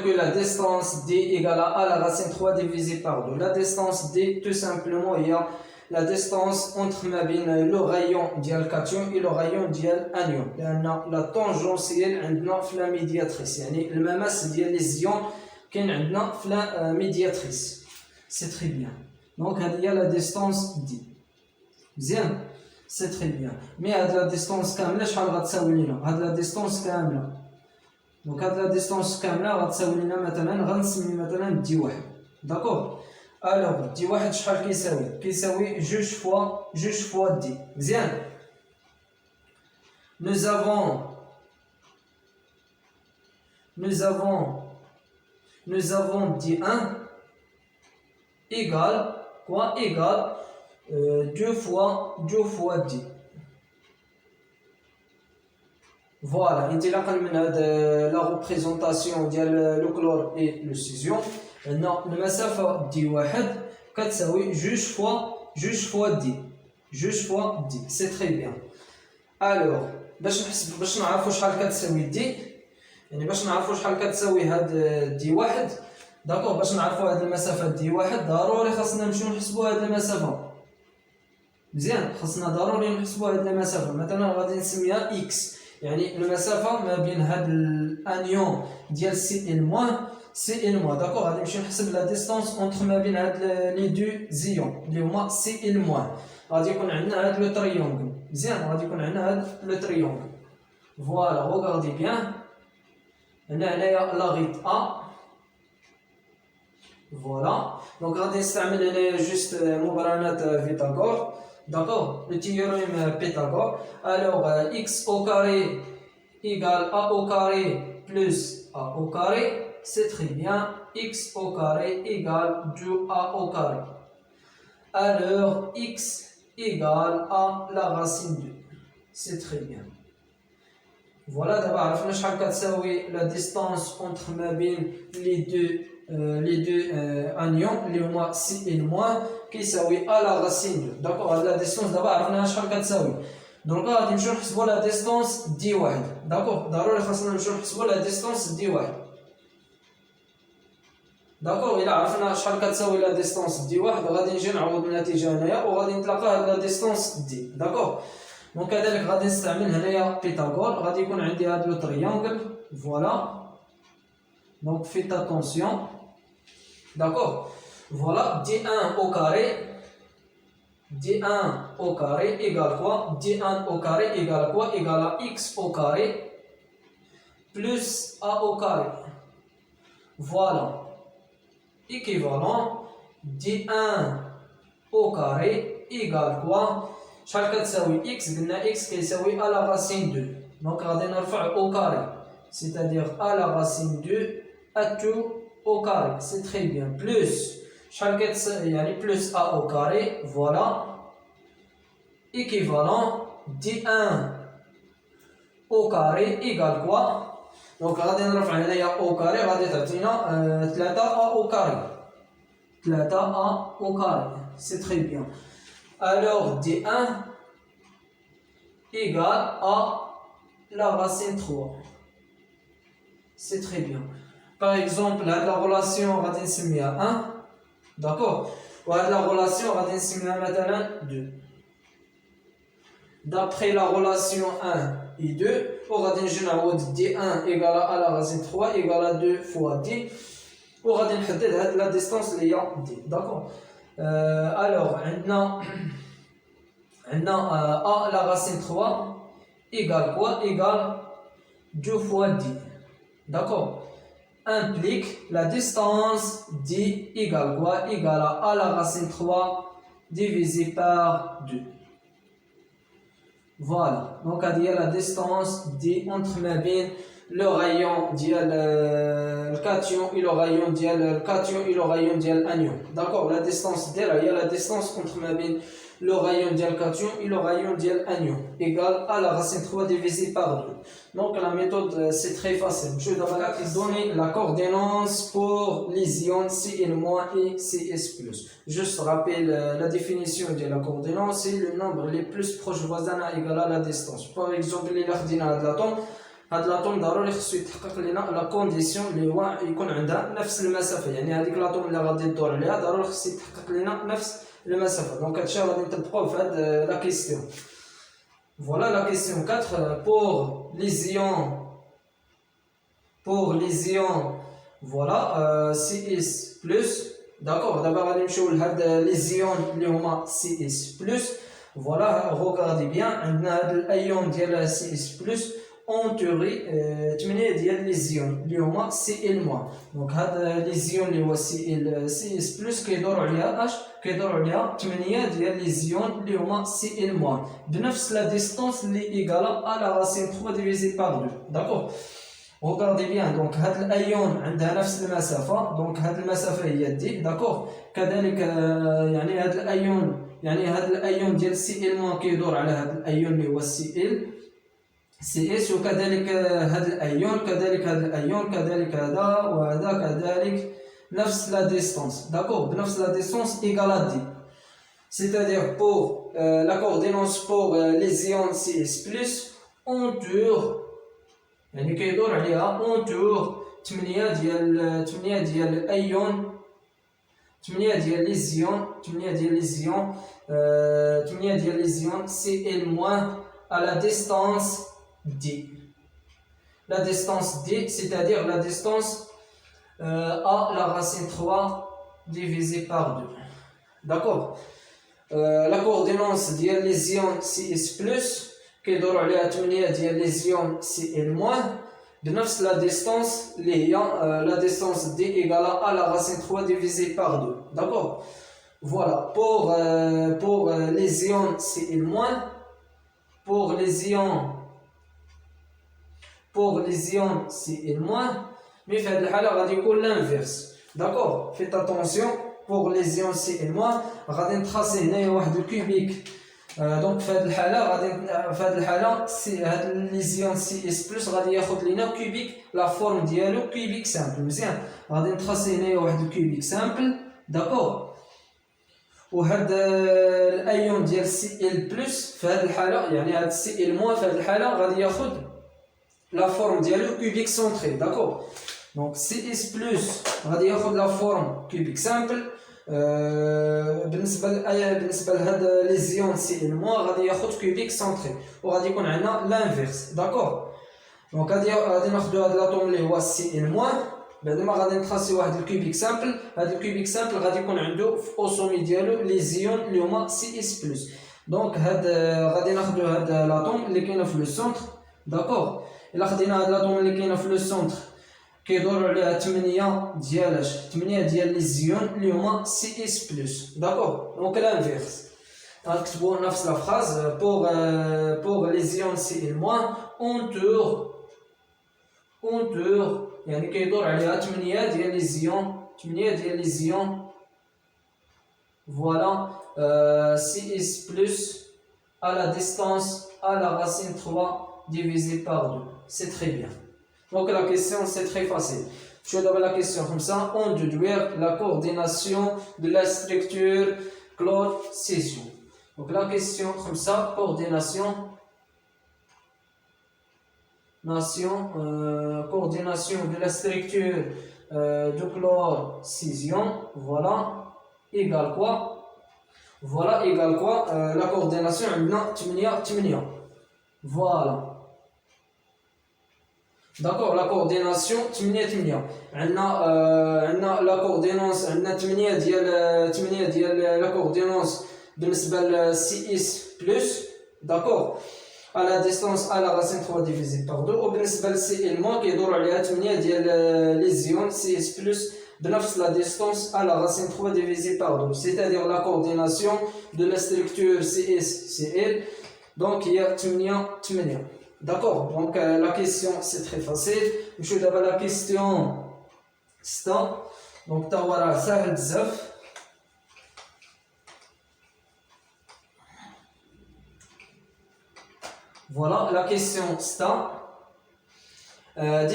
calcule la distance D égale à A la racine 3 divisé par 2. La distance D, tout simplement, il y a la distance entre le rayon ديال الكاتيون et le rayon ديال الانيون لان لا طونجونسيال عندنا في لا ميدياتريس يعني المماس ديال لي زيون كاين عندنا في لا ميدياتريس سي تري بيان دونك هذه هي لا ديستانس دي مزيان سي تري بيان مي هاد لا ديستانس كامله شحال غتساوي لينا هاد لا ديستانس كامله دونك هاد لا ديستانس كامله غتساوي لنا مثلا غنسمي مثلا دي واحد داكور alors دي واحد شحال كيساوي كيساوي جوج فوا دي مزيان nous avons dit 1 égale quoi égale 2 fois 10 voilà انطلاقا من هذا لا ريبريزونطاسيون ديال لو كلور اي لو سيزيون عندنا المسافه دي واحد كتساوي جوج فوا دي سي تري بيان الوغ باش نعرفوا شحال كتساوي دي يعني باش نعرفوا شحال كتساوي هاد دي واحد داكوغ باش نعرفوا هاد المسافه دي واحد ضروري خاصنا نمشيو نحسبوا هاد المسافه مزيان خاصنا ضروري نحسبوا هاد المسافه مثلا غادي نسميها اكس يعني المسافه ما بين هاد الانيون ديال سي ال موان داكوغ غادي نمشي نحسب لا ديستانس اونتر ما بين هاد لي دو زيون اللي هما سي ال موان غادي يكون عندنا هاد لو تريونغل مزيان غادي يكون عندنا هاد لو تريونغل فوالا روغاردي بيان هنايا لاغيت ا فوالا دونك غادي نستعمل هنايا جوست مقارنه فيثاغور d'accord le théorème Pythagore alors x au carré égale a au carré plus a au carré c'est très bien x au carré égale 2a au carré alors x égale à la racine 2 c'est très bien voilà d'abord عرفنا شحال كتساوي la distance entre ما بين les deux anions اللي هما سي ال موان كيساوي ا لا راسين دو داكوغ هاد لا ديستونس دابا عرفنا شحال كتساوي دونك غادي نمشيو نحسبوا لا ديستونس دي واحد داكوغ ضروري خاصنا نمشيو نحسبوا لا ديستونس دي واحد داكوغ الا عرفنا شحال كتساوي لا ديستونس دي واحد غادي نجي نعوض النتيجه هنايا وغادي نتلاقى هاد لا ديستونس دي داكوغ دونك كذلك غادي نستعمل هنايا بيثاغور غادي يكون عندي هاد لو تريونغل فوالا دونك فيت اتونسيون d'accord voilà d1 au carré égale quoi d1 au carré égale quoi égale à x au carré plus a au carré voilà équivalent d1 au carré égale quoi شحال كتساوي x قلنا x كيساوي a la racine 2 donc غادي نرفع au carré c'est-à-dire a la racine 2 à tout au carré c'est très bien plus يعني plus a au carré voilà équivalent d1 au carré égale quoi donc غادي نرفع هنايا au carré غادي تعطينا 3a au carré 3a au carré c'est très bien alors d1 égale à la racine 3 c'est très bien par exemple la relation غادي نسميها 1 d'accord وهاد la relation غادي نسميها مثلا 2 d'après la relation 1 et 2 وغادي نجي نعوض d1 égale à la racine 3 égale à 2 fois d وغادي نحدد هاد la distance اللي هي d d'accord alors عندنا a la racine 3 égale quoi égale 2 fois d d'accord implique la distance d égale quoi égale à a la racine 3 divisé par 2 voilà donc هذه هي la distance d entre ما بين le rayon ديال الكاتيون et le rayon ديال الكاتيون et le rayon ديال الانيون d'accord la distance d هي la distance entre ما بين le rayon ديال الكاتيون et le rayon ديال الانيون égale à la racine 3 divisé par 2 donc la méthode c'est très facile je vais donner la coordonnance pour les ions Cl- et Cs+. Juste rappel la définition de la coordonnance c'est le nombre les plus proches voisins égale à la distance par exemple il a dit l'atome هاد الاتوم ضروري خصو يتحقق لنا لا كونديسيون اللي هو يكون عندها نفس المسافه، يعني هذيك الاتوم اللي غادي تدور عليها ضروري خصو يتحقق لنا نفس المسافه. دونك هادشي غادي نطبقوه في هاد لا كيسيون. فوالا لا كيسيون 4 pour les ions voilà CS plus. D'accord, d'abord غادي نمشيو لهاد les ions اللي هما CS plus. Voilà, regardez bien, عندنا هاد الايون ديال CS plus en théorie 8 ديال لي زيون اللي هما Cl-. دونك هاد لي زيون اللي هو CS plus كيدوروا عليها كيدوروا عليها 8 ديال لي زيون اللي هما Cl- بنفس لا ديستانس اللي ايكالا ا لا راسين 3 ديفيزي بار 2. داكور، regardez bien. دونك هاد الايون عندها نفس المسافه، دونك هاد المسافه هي دي. داكور، كذلك يعني هاد الايون، يعني هاد الايون ديال Cl- كيدور على هاد الايون اللي هو CS، وكذلك هاد الايون كذلك هاد الايون كذلك هذا وهذا كذلك نفس لا ديستانس. داكور، بنفس لا ديستانس ايكال دي. C'est-à-dire pour la coordonnance pour les ions CS+, on tourne يعني كيدور عليها on tourne 8 ديال الايون، 8 ديال لي زيون 8 ديال لي زيون Cl- à la distance d. La distance d, c'est-à-dire la distance à la racine 3 divisé par 2. D'accord, la coordonnance ديال les ions CS+, كيدوروا عليها 8 ديال les ions Cl- بنفس la distance اللي هي la distance d égale à la racine 3 divisé par 2. D'accord, voilà pour les ions Cl-, pour les ions Cl-, mais في هذه الحالة غادي يكون l'inverse. D'accord, faites attention pour les ions Cl-, غادي نتراسي هنايا واحد الكوبيك. دونك في هذه الحالة هاد لي زيون CS+ غادي ياخذ لينا كوبيك لا فورم ديالو كوبيك سامبل. مزيان، غادي نتراسي هنايا واحد الكوبيك سامبل. داكور، وهاد الايون ديال Cl+ في هذه الحالة، يعني هاد Cl- في هذه الحالة غادي ياخذ لا فورم ديالو كوبيك سونتري. داكور، دونك CS+ غادي ياخذ لا فورم كوبيك سامبل. بالنسبه لهاد لي زيون Cl- غادي ياخذ كوبيك سونتري، وغادي يكون عندنا لانفيرس. داكور، دونك غادي ناخذوا هاد لاتوم اللي هو Cl-، بعد ما غادي نتراسي واحد الكوبيك سامبل. هاد الكوبيك سامبل غادي يكون عنده في اوسومي ديالو لي زيون اللي هما CS+. دونك هاد غادي ناخذوا هاد لاتوم اللي كاينه في لو سونتر. داكور، الا خدينا هاد لاتوم اللي كاينه في لو سونتر كيدوروا عليها 8 ديال لي زيون اللي هما CS+. داكور، دونك لانفيرس غنكتبوا نفس لا فراز pour les ions Cl- on tourne يعني كيدور عليها 8 ديال لي زيون voilà CS+ à la distance à la racine 3 divisé par 2. C'est très bien. Donc la question c'est très facile. Je vais d'abord la question comme ça, on déduire la coordination de la structure chlore-césio. Donc la question comme ça, coordination de la structure de chlore-césio, voilà, égale quoi? Voilà, égale quoi? La coordination عندنا 8. Voilà. D'accord, la coordination 8. عندنا la coordinance عندنا 8 ديال la coordinance بالنسبة ل CS+. D'accord, à la distance à la racine 3 divisé par 2. وبالنسبة ل Cl- كيدور عليها 8 ديال les ions CS+ بنفس la distance à la racine 3 divisé par 2. C'est-à-dire la coordination de la structure CS-Cl. Donc il y a 8. D'accord, donc la question c'est très facile. Je vais d'abord la question sta. Donc تاورا سهل بزاف. Voilà la question sta.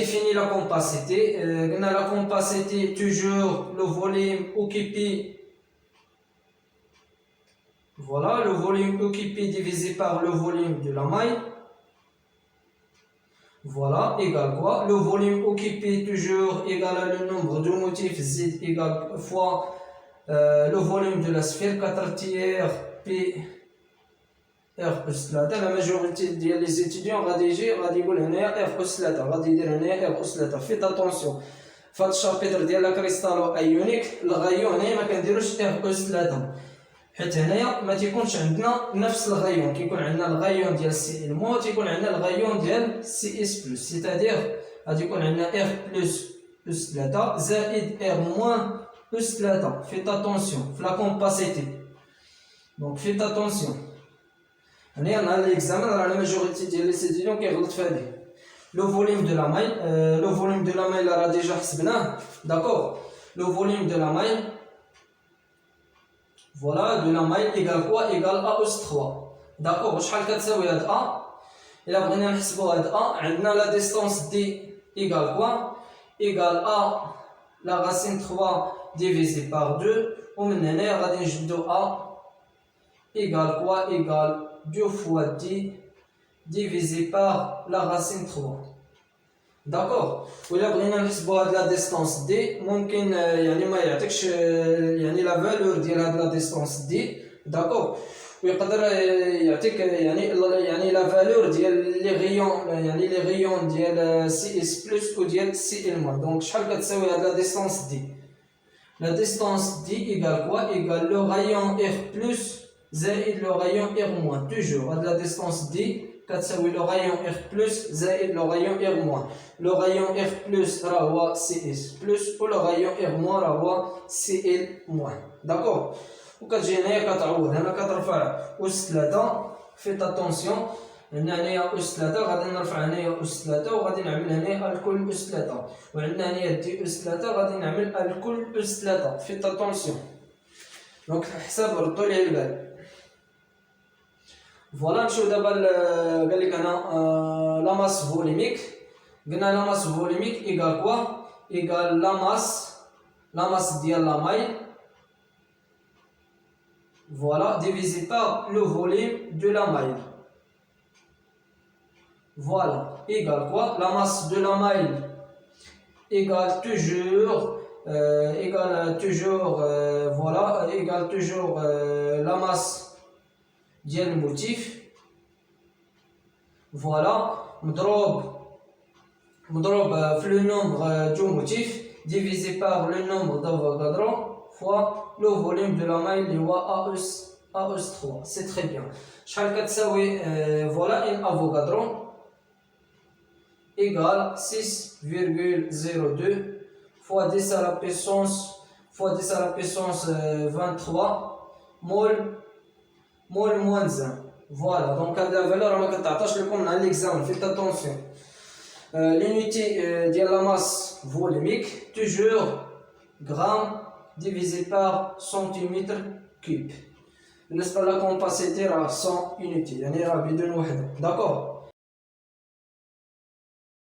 Définit la compacité. La compacité toujours le volume occupé. Voilà, le volume occupé divisé par le volume de la maille. Voilà, égale quoi? Le volume occupé toujours égal à le nombre de motifs Z égale fois le volume de la sphère 4 tiers P R أس 3. La majorité des étudiants غادي يقول هنايا R أس 3 غادي يدير هنايا R أس 3. Faites attention في هذا الشابيتر ديال لا كريستالو ايونيك الغايون هنايا ما كنديروش R أس 3 حيت هنايا ما تيكونش عندنا نفس الغايون كيكون عندنا الغايون ديال سي ال مو تيكون عندنا الغايون ديال سي اس بلس سيتادير غادي يكون عندنا ار بلس اس 3 زائد ار موان اس 3 فيت اتونسيون في لا كومباسيتي دونك فيت اتونسيون هنايا نهار ليكزامان راه لا ماجوريتي ديال لي ستوديون كيغلط في هذه لو فوليوم دو لا مايل لو فوليوم دو لا مايل راه ديجا حسبناه داكور لو فوليوم دو لا مايل Voilà, de la maille égale quoi? Égale A us 3. D'accord, شحال كتساوي هاد A؟ إلا بغينا نحسبو هاد A عندنا la distance D égale quoi? Égale A la racine 3 divisé par 2 ومن هنايا غادي نجبدو A égale quoi? Égale 2 fois D divisé par la racine 3. داكور ولا بغينا نحسبوا هاد لا ديستانس دي ممكن يعني ما يعطيكش يعني لا فالور ديال هاد لا ديستانس دي داكور ويقدر يعطيك يعني لا فالور ديال لي غيون يعني لي غيون ديال سي اس بلس و ديال سي ال موان دونك شحال كتساوي هاد لا ديستانس دي لا ديستانس دي ايغال كوا ايغال لو غايون ار بلس زائد لو غايون ار موان توجور هاد لا ديستانس دي كتساوي لو غايون ار بلس زائد لو غايون ار موان لو غايون ار بلس راه هو سي اس بلس و لو غايون ار موان راه هو سي ال موان داكور وكتجي هنايا كتعوض هنا كترفع اس 3 فيت اتونسيون هنايا اس 3 غادي نرفع هنايا اس 3 وغادي نعمل هنايا الكل اس 3 وعندنا هنايا دي اس 3 غادي نعمل الكل اس 3 فيت اتونسيون دونك حساب ردوا ليه البال فوالا نمشيو دابا قال لك انا لا ماس فوليميك قلنا لا ماس فوليميك ايغال كوا ايغال لا ماس ديال لا مايل فوالا ديفيزي بار لو فوليم دو لا مايل فوالا ايغال كوا لا ماس دو لا مايل ايغال توجور فوالا ايغال توجور لا ماس ديال الموتيف فوالا مضروب في لو نومبر دو موتيف divisé par le nombre d'Avogadro fois le volume de la maille اللي هو AS3 c'est très bien شحال كتساوي voilà un Avogadro égale 6,02 fois 10 à la puissance 23 mol moins 1 voilà donc هاد لا فالور ما كتعطاش لكم مع ليكزام فيت اتونسيون l'unité de la masse volumique toujours gramme divisé par centimètre cube بالنسبة لكم باسيتي راه 100 unité يعني راه بدون وحدة داكور